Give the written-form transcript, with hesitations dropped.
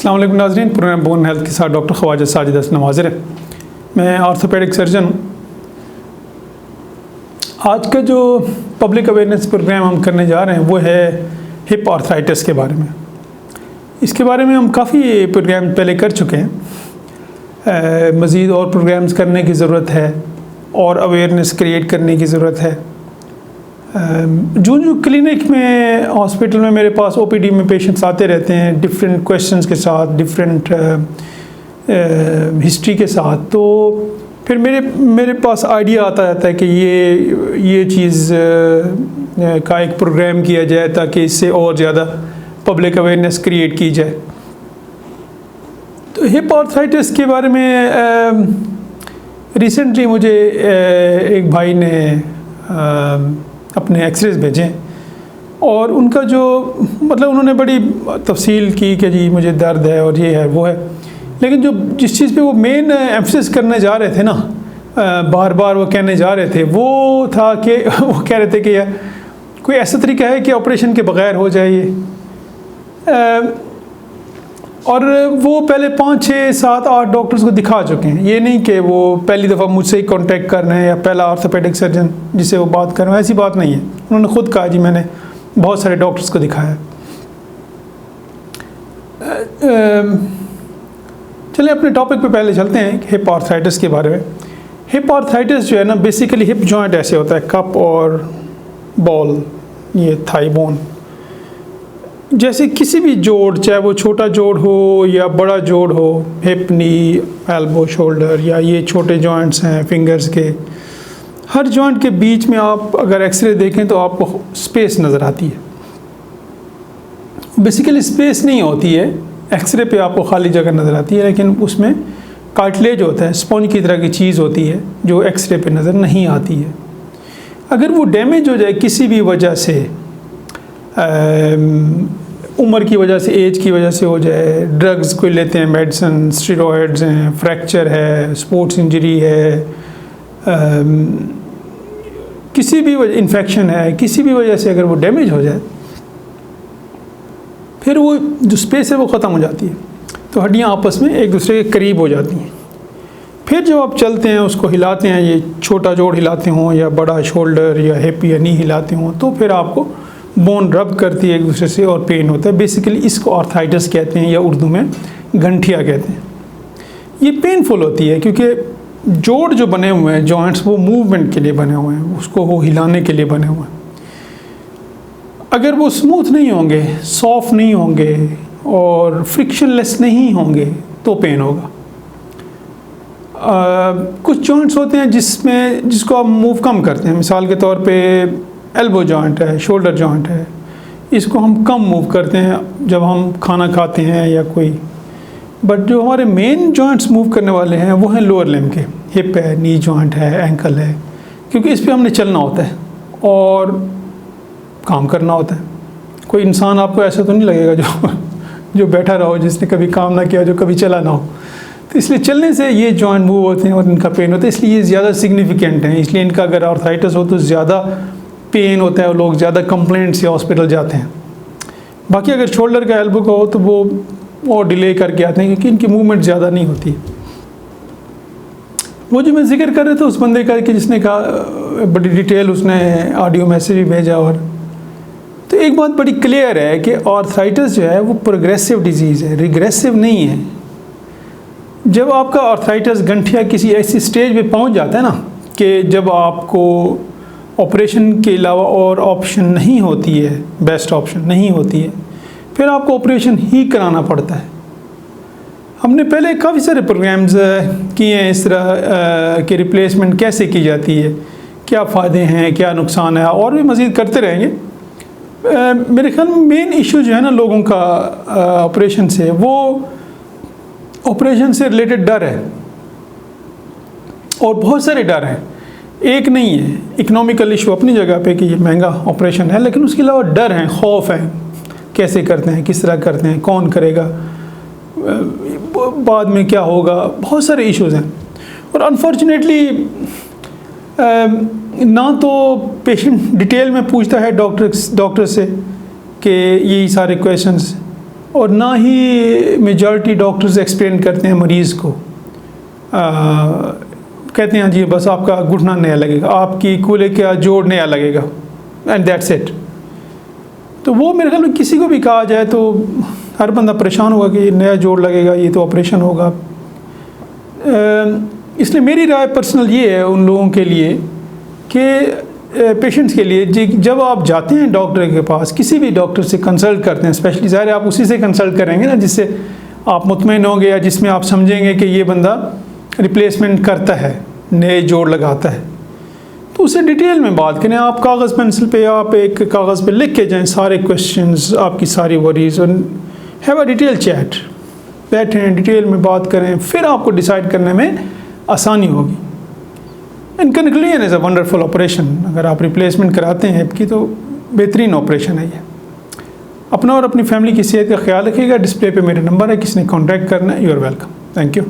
अस्सलाम वालेकुम नाज़रीन, प्रोग्राम बोन हेल्थ के साथ डॉक्टर ख्वाजा साजिद हसन हाज़िर है। मैं ऑर्थोपेडिक सर्जन हूँ। आज का जो पब्लिक अवेयरनेस प्रोग्राम हम करने जा रहे हैं वो है हिप आर्थराइटिस के बारे में। इसके बारे में हम काफ़ी प्रोग्राम पहले कर चुके हैं। मज़ीद और प्रोग्राम्स करने की ज़रूरत है और अवेयरनेस क्रिएट करने की ज़रूरत है। जो क्लिनिक में, हॉस्पिटल में मेरे पास ओपीडी में पेशेंट्स आते रहते हैं डिफरेंट क्वेश्चंस के साथ, डिफरेंट हिस्ट्री के साथ, तो फिर मेरे पास आइडिया आता रहता है कि ये चीज़ का एक प्रोग्राम किया जाए ताकि इससे और ज़्यादा पब्लिक अवेयरनेस क्रिएट की जाए। तो हिप आर्थराइटिस के बारे में रिसेंटली मुझे एक भाई ने अपने एक्सरेज भेजे और उनका जो उन्होंने बड़ी तफसील की कि जी मुझे दर्द है और ये है वो है, लेकिन जिस चीज़ पे वो मेन एम्फसिस करने जा रहे थे ना, बार बार वो कहने जा रहे थे, वो था कि वो कह रहे थे कि यार कोई ऐसा तरीका है कि ऑपरेशन के बग़ैर हो जाए ये। और वो पहले 5, 6, 7, 8 डॉक्टर्स को दिखा चुके हैं। ये नहीं कि वो पहली दफ़ा मुझसे ही कांटेक्ट कर रहे हैं या पहला ऑर्थोपेडिक सर्जन जिससे वो बात कर रहे हैं, ऐसी बात नहीं है। उन्होंने ख़ुद कहा जी मैंने बहुत सारे डॉक्टर्स को दिखाया। चलिए अपने टॉपिक पे पहले चलते हैं हिप आर्थराइटिस के बारे में। हिप आर्थराइटिस जो है ना, बेसिकली हिप जॉइंट ऐसे होता है, कप और बॉल, ये थाई बोन, जैसे किसी भी जोड़, चाहे वो छोटा जोड़ हो या बड़ा जोड़ हो, हिप, नी, एल्बो, शोल्डर, या ये छोटे जॉइंट्स हैं फिंगर्स के, हर जॉइंट के बीच में आप अगर एक्सरे देखें तो आपको स्पेस नज़र आती है। बेसिकली स्पेस नहीं होती है, एक्सरे पे आपको खाली जगह नज़र आती है, लेकिन उसमें कार्टिलेज होता है, स्पंज की तरह की चीज़ होती है जो एक्सरे पे नज़र नहीं आती है। अगर वो डैमेज हो जाए किसी भी वजह से, उम्र की वजह से, एज की वजह से हो जाए, ड्रग्स कोई लेते हैं, मेडिसिन, स्टेरॉइड्स हैं, फ्रैक्चर है, स्पोर्ट्स इंजरी है, किसी भी वजह, इन्फेक्शन है, किसी भी वजह से अगर वो डैमेज हो जाए, फिर वो जो स्पेस है वो ख़त्म हो जाती है, तो हड्डियाँ आपस में एक दूसरे के करीब हो जाती हैं। फिर जब आप चलते हैं, उसको हिलाते हैं, ये छोटा जोड़ हिलाते हों या बड़ा शोल्डर या हिप या नी हिलाते हों, तो फिर आपको बोन रब करती है एक दूसरे से और पेन होता है। बेसिकली इसको आर्थराइटिस कहते हैं या उर्दू में गंठिया कहते हैं। ये पेनफुल होती है क्योंकि जोड़ जो बने हुए हैं, जॉइंट्स, वो मूवमेंट के लिए बने हुए हैं, उसको वो हिलाने के लिए बने हुए हैं। अगर वो स्मूथ नहीं होंगे, सॉफ्ट नहीं होंगे और फ्रिक्शनलेस नहीं होंगे तो पेन होगा। कुछ जॉइंट्स होते हैं जिसको आप मूव कम करते हैं, मिसाल के तौर पे एल्बो जॉइंट है, शोल्डर जॉइंट है, इसको हम कम मूव करते हैं जब हम खाना खाते हैं या कोई, बट जो हमारे मेन जॉइंट्स मूव करने वाले हैं वो हैं लोअर लिम्ब के, हिप है, नी जॉइंट है, एंकल है, क्योंकि इस पे हमने चलना होता है और काम करना होता है। कोई इंसान आपको ऐसा तो नहीं लगेगा जो बैठा रहो, जिसने कभी काम ना किया, जो कभी चला ना हो, तो इसलिए चलने से ये जॉइंट मूव होते हैं और इनका पेन होता है, इसलिए ये ज़्यादा सिग्निफिकेंट है। इसलिए इनका अगर आर्थराइटिस हो तो ज़्यादा पेन होता है और लोग ज़्यादा कंप्लेंट से हॉस्पिटल जाते हैं। बाकी अगर शोल्डर का, एल्बो का हो तो वो डिले करके आते हैं क्योंकि इनकी मूवमेंट ज़्यादा नहीं होती। वो जो मैं जिक्र कर रहा था उस बंदे का कि जिसने कहा, बड़ी डिटेल उसने ऑडियो मैसेज भी भेजा, और तो एक बात बड़ी क्लियर है कि आर्थराइटिस जो है वो प्रोग्रेसिव डिजीज़ है, रिग्रेसिव नहीं है। जब आपका आर्थराइटिस गंठिया किसी ऐसी स्टेज पे पहुंच जाता है ना कि जब आपको ऑपरेशन के अलावा और ऑप्शन नहीं होती है, बेस्ट ऑप्शन नहीं होती है, फिर आपको ऑपरेशन ही कराना पड़ता है। हमने पहले काफ़ी सारे प्रोग्राम्स किए हैं इस तरह कि रिप्लेसमेंट कैसे की जाती है, क्या फ़ायदे हैं, क्या नुकसान है, और भी मज़ीद करते रहेंगे। मेरे ख्याल में मेन इशू जो है ना लोगों का ऑपरेशन से, वो ऑपरेशन से रिलेटेड डर है, और बहुत सारे डर हैं, एक नहीं है। इकोनॉमिकल इशू अपनी जगह पे कि ये महंगा ऑपरेशन है, लेकिन उसके अलावा डर हैं, खौफ है, कैसे करते हैं, किस तरह करते हैं, कौन करेगा, बाद में क्या होगा, बहुत सारे इश्यूज़ हैं। और अनफॉर्चुनेटली ना तो पेशेंट डिटेल में पूछता है डॉक्टर से कि यही सारे क्वेश्चंस, और ना ही मेजॉरिटी डॉक्टर्स एक्सप्लेन करते हैं मरीज़ को। कहते हैं जी बस आपका घुटना नया लगेगा, आपकी कूल्हे का जोड़ नया लगेगा, एंड दैट्स इट। तो वो मेरे ख्याल में किसी को भी कहा जाए तो हर बंदा परेशान होगा कि नया जोड़ लगेगा, ये तो ऑपरेशन होगा। इसलिए मेरी राय पर्सनल ये है उन लोगों के लिए कि पेशेंट्स के लिए जब आप जाते हैं डॉक्टर के पास, किसी भी डॉक्टर से कंसल्ट करते हैं, स्पेशली ज़ाहिर है आप उसी से कंसल्ट करेंगे ना जिससे आप मुतमईन होंगे या जिसमें आप समझेंगे कि ये बंदा रिप्लेसमेंट करता है, नए जोड़ लगाता है। तो उससे डिटेल में बात करें। आप कागज़ पेंसिल पे आप एक कागज़ पे लिख के जाएं सारे क्वेश्चंस, आपकी सारी वरीज, और हैव अ डिटेल चैट, बैठें डिटेल में बात करें, फिर आपको डिसाइड करने में आसानी होगी। In conclusion is a wonderful operation. अगर आप रिप्लेसमेंट कराते हैं हिप की तो बेहतरीन ऑपरेशन है ये। अपना और अपनी फैमिली की सेहत का ख्याल रखिएगा। डिस्प्ले पे मेरा नंबर है, किसी ने कॉन्टैक्ट करना है, you are welcome. Thank you.